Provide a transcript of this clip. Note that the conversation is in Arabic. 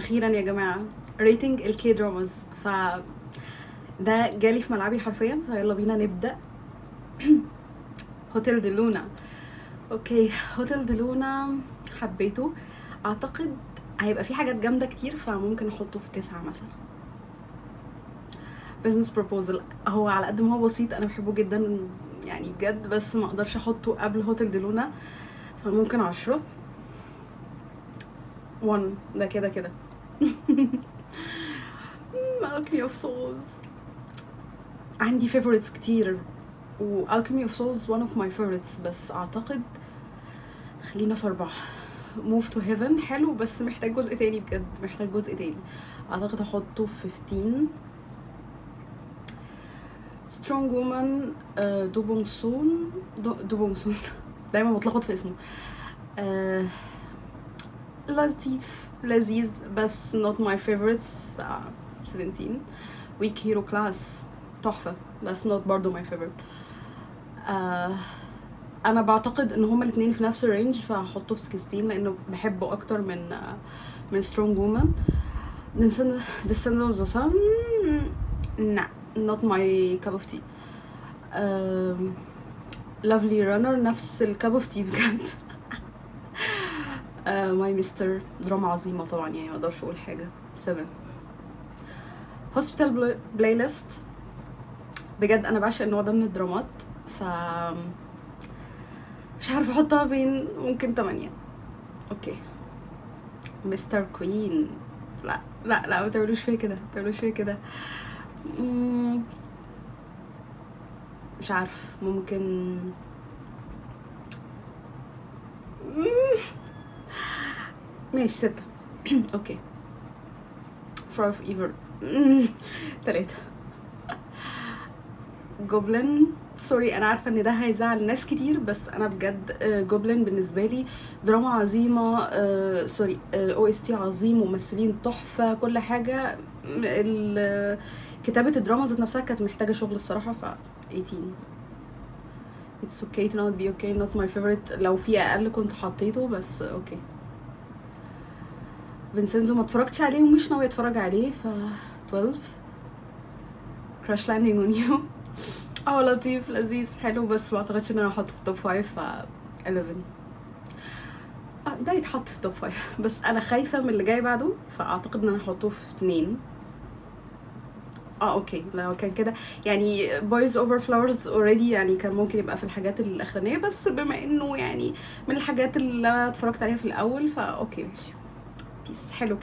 اخيرا يا جماعه ريتنج الكي دراماز، ف ده جالي في ملعبي حرفيا، فيلا بينا نبدا. هوتيل دي لونا. اوكي، هوتيل دي لونا حبيته. اعتقد هيبقى في حاجات جامده كتير، فممكن احطه في 9 مثلا. بزنس بروبوزل هو على قد ما هو بسيط انا بحبه جدا يعني بجد، بس ما اقدرش احطه قبل هوتيل دي لونا، فممكن 10. 1 ده كده كده. Alchemy of Souls عندي favorites كتير، و Alchemy of Souls one of my favorites، بس اعتقد خلينا في 4. Move to Heaven حلو بس محتاج جزء تاني، بجد محتاج جزء تاني. اعتقد احطه في 15. Strong Woman دوبونغ سون دوبونغ سون دايما بتلخبط في اسمه. لطيف لذيذ بس not my favorites. 17. Weak Hero Class تحفة بس not برضو my favorite. انا بعتقد ان هما الاثنين في نفس الرينج، فهحطه في 16 لانه بحبه اكتر من Strong Woman. Descendants of the Sun nah, not my cup of tea. Lovely Runner نفس الكاب اوف تي بجد. ماي مستر دراما عظيمة طبعا، يعني ما اقدرش اقول حاجة. 7. هوسبيتال بلاي ليست بجد انا بعشق النوع ده من الدرامات، ف مش عارفه احطها بين، ممكن 8. اوكي. مستر كوين لا لا لا، ما تعملوش فيا كده، ما تعملوش فيا كده. مش عارف، ممكن ماشي 6. اوكي. فار اوف ايفر 3. جوبلin سوري انا عارفه ان ده هيزعل ناس كتير، بس انا بجد جوبلin بالنسبه لي دراما عظيمه. سوري او اس تي عظيم، ممثلين تحفه، كل حاجه. كتابه الدراما ذات نفسها كانت محتاجه شغل الصراحه. ف 18. It's okay to not be okay, not my favorite. لو في اقل كنت حطيته، بس اوكي. فينسنزو ما اتفرجتش عليه ومش ناوي اتفرج عليه، ف 12. Crash Landing on You لطيف لذيذ حلو، بس ما اعتقدش ان انا احطه في توب 5. ف 11. ده يتحط في توب 5 بس انا خايفه من اللي جاي بعده، فاعتقد ان انا احطه في 2. اوكي لو كان كده يعني Boys Over Flowers already يعني كان ممكن يبقى في الحاجات الاخرانيه، بس بما انه يعني من الحاجات اللي انا اتفرجت عليها في الاول، فا اوكي ماشي. بيس حلو.